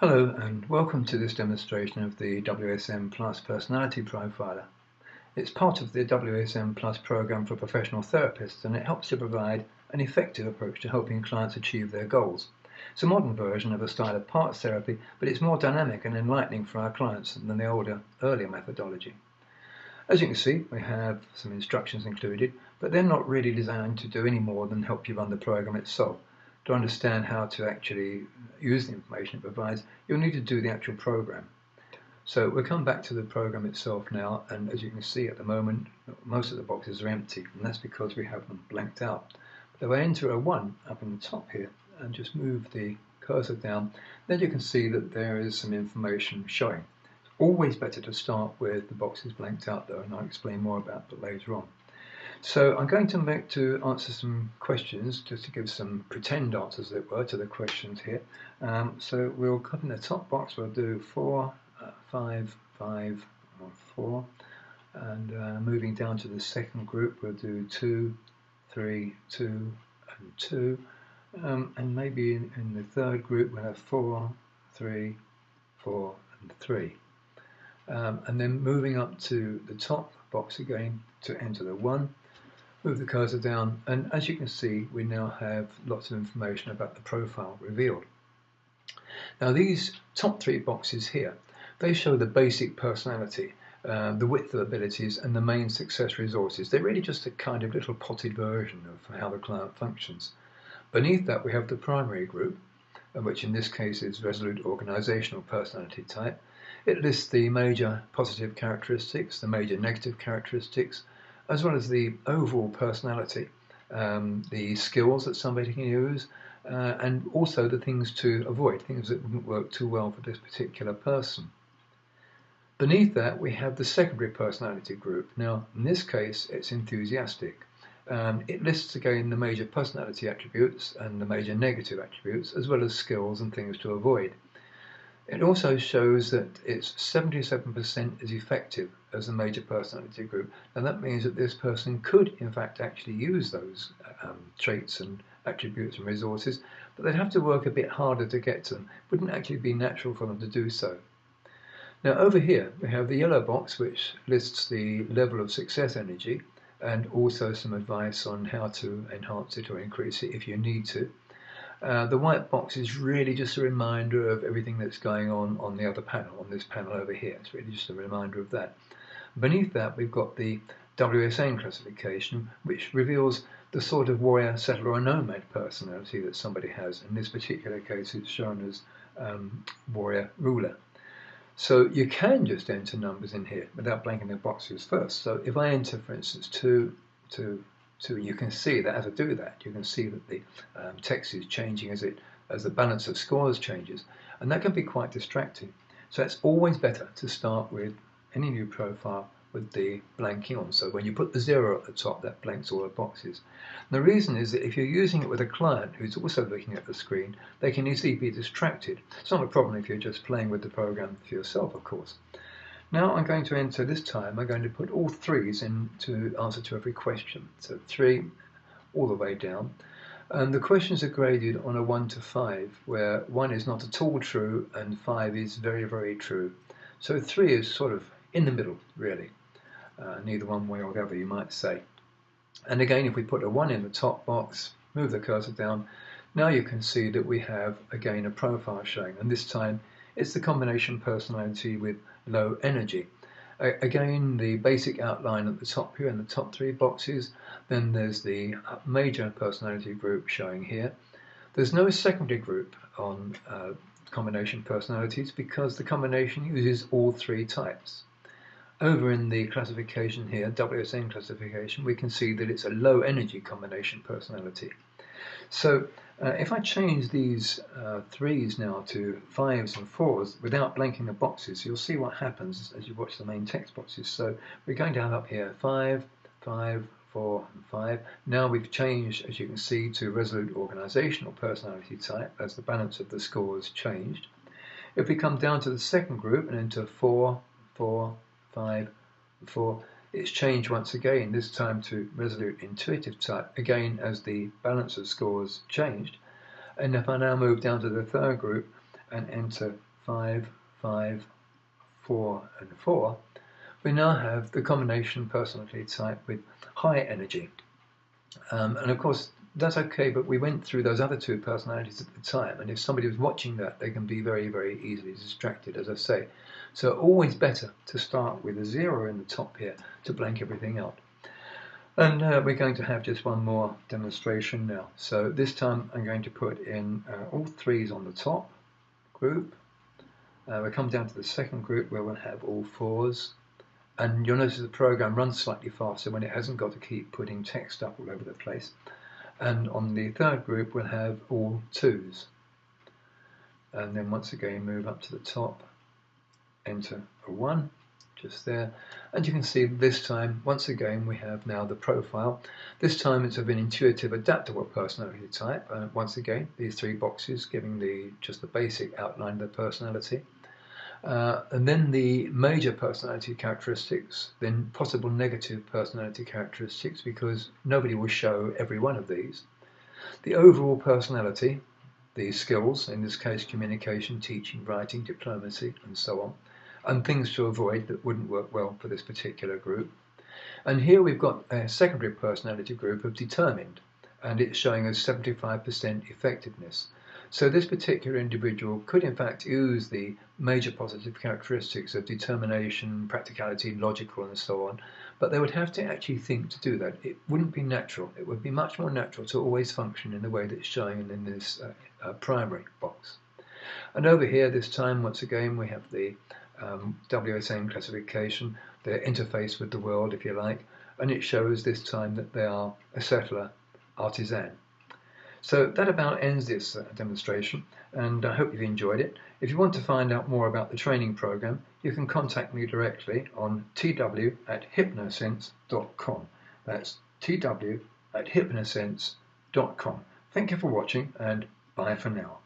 Hello and welcome to this demonstration of the WSN Plus Personality Profiler. It's part of the WSN Plus program for professional therapists, and it helps to provide an effective approach to helping clients achieve their goals. It's a modern version of a style of parts therapy, but it's more dynamic and enlightening for our clients than the earlier methodology. As you can see, we have some instructions included, but they're not really designed to do any more than help you run the program itself. To understand how to actually use the information it provides, you'll need to do the actual program. So we'll come back to the program itself now, and as you can see at the moment, most of the boxes are empty, and that's because we have them blanked out. But if I enter a 1 up in the top here, and just move the cursor down, then you can see that there is some information showing. It's always better to start with the boxes blanked out though, and I'll explain more about that later on. So I'm going to answer some questions, just to give some pretend answers, as it were, to the questions here. So we'll come in the top box, we'll do 4, 5, 5, or 4. And moving down to the second group, we'll do 2, 3, 2, and 2. And maybe in the third group, we'll have 4, 3, 4, and 3. And then moving up to the top box again to enter the 1. Move the cursor down, and as you can see, we now have lots of information about the profile revealed. Now these top 3 boxes here, they show the basic personality, the width of abilities, and the main success resources. They're really just a kind of little potted version of how the client functions. Beneath that we have the primary group, which in this case is resolute organizational personality type. It lists the major positive characteristics, the major negative characteristics, as well as the overall personality, the skills that somebody can use, and also the things to avoid, things that wouldn't work too well for this particular person. Beneath that we have the secondary personality group. Now in this case it's enthusiastic. It lists again the major personality attributes and the major negative attributes, as well as skills and things to avoid. It also shows that it's 77% is effective as a major personality group, and that means that this person could in fact actually use those traits and attributes and resources, but they'd have to work a bit harder to get to them. It wouldn't actually be natural for them to do so. Now over here we have the yellow box, which lists the level of success energy and also some advice on how to enhance it or increase it if you need to. The white box is really just a reminder of everything that's going on the other panel, on this panel over here. It's really just a reminder of that. Beneath that we've got the Wsn Classification, which reveals the sort of warrior, settler or nomad personality that somebody has. In this particular case it's shown as warrior ruler. So you can just enter numbers in here without blanking the boxes first. So if I enter, for instance, 2, 2, 2, you can see that as I do that, you can see that the text is changing as the balance of scores changes, and that can be quite distracting. So it's always better to start with any new profile with the blanking on. So when you put the 0 at the top, that blanks all the boxes. And the reason is that if you're using it with a client who's also looking at the screen, they can easily be distracted. It's not a problem if you're just playing with the program for yourself, of course. Now I'm going to enter, this time I'm going to put all 3s in to answer to every question. So 3 all the way down. And the questions are graded on a 1 to 5, where 1 is not at all true and 5 is very, very true. So 3 is sort of in the middle, really. Neither one way or the other, you might say. And again, if we put a 1 in the top box, move the cursor down, now you can see that we have again a profile showing, and this time it's the combination personality with low energy. Again, the basic outline at the top here in the top 3 boxes. Then there's the major personality group showing here. There's no secondary group on combination personalities because the combination uses all 3 types. Over in the classification here, WSN Classification, we can see that it's a low energy combination personality. So if I change these 3s now to 5s and 4s without blanking the boxes, you'll see what happens as you watch the main text boxes. So we're going to have up here 5, 5, 4 and 5. Now we've changed, as you can see, to resolute organizational personality type as the balance of the scores changed. If we come down to the second group and enter 4, 4, 5, 4, it's changed once again, this time to resolute intuitive type, again as the balance of scores changed. And if I now move down to the third group and enter 5, 5, 4 and 4, we now have the combination personality type with high energy. And of course that's okay, but we went through those other two personalities at the time, and if somebody was watching that, they can be very, very easily distracted, as I say. So always better to start with a 0 in the top here to blank everything out. And we're going to have just one more demonstration now. So this time I'm going to put in all 3s on the top group. We'll come down to the second group where we'll have all 4s. And you'll notice the program runs slightly faster when it hasn't got to keep putting text up all over the place. And on the third group we'll have all 2s. And then once again move up to the top, enter a 1. Just there, and you can see this time once again we have now the profile. This time it's of an intuitive adaptable personality type. Once again these 3 boxes giving just the basic outline of the personality, and then the major personality characteristics, then possible negative personality characteristics, because nobody will show every one of these. The overall personality, the skills, in this case communication, teaching, writing, diplomacy and so on, and things to avoid that wouldn't work well for this particular group. And here we've got a secondary personality group of determined, and it's showing us 75% effectiveness. So this particular individual could in fact use the major positive characteristics of determination, practicality, logical and so on, but they would have to actually think to do that. It wouldn't be natural. It would be much more natural to always function in the way that it's showing in this primary box. And over here this time once again we have the Wsn Classification, their interface with the world if you like, and it shows this time that they are a settler, artisan. So that about ends this demonstration, and I hope you've enjoyed it. If you want to find out more about the training program, you can contact me directly on tw@hypnosense.com. That's tw@hypnosense.com. Thank you for watching, and bye for now.